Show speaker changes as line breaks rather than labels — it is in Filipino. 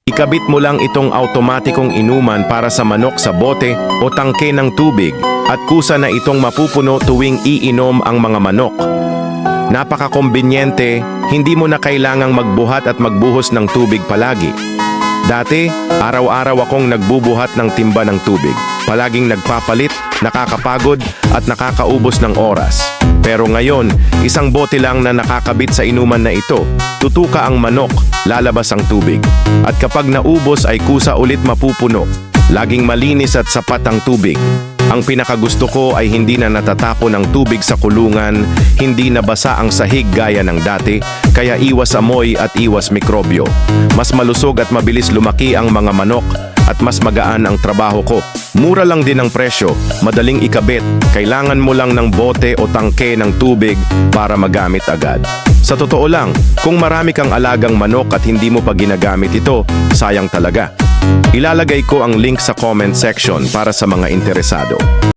Ikabit mo lang itong automatikong inuman para sa manok sa bote o tangke ng tubig at kusa na itong mapupuno tuwing iinom ang mga manok. Napakakombinyente, hindi mo na kailangang magbuhat at magbuhos ng tubig palagi. Dati, araw-araw akong nagbubuhat ng timba ng tubig. Palaging nagpapalit, nakakapagod at nakakaubos ng oras. Pero ngayon, isang bote lang na nakakabit sa inuman na ito. Tutuka ang manok, lalabas ang tubig. At kapag naubos ay kusa ulit mapupuno. Laging malinis at sapat ang tubig. Ang pinakagusto ko ay hindi na natatapon ang tubig sa kulungan, hindi nabasa ang sahig gaya ng dati, kaya iwas amoy at iwas mikrobyo. Mas malusog at mabilis lumaki ang mga manok at mas magaan ang trabaho ko. Mura lang din ang presyo, madaling ikabit, kailangan mo lang ng bote o tangke ng tubig para magamit agad. Sa totoo lang, kung marami kang alagang manok at hindi mo pa ginagamit ito, sayang talaga. Ilalagay ko ang link sa comment section para sa mga interesado.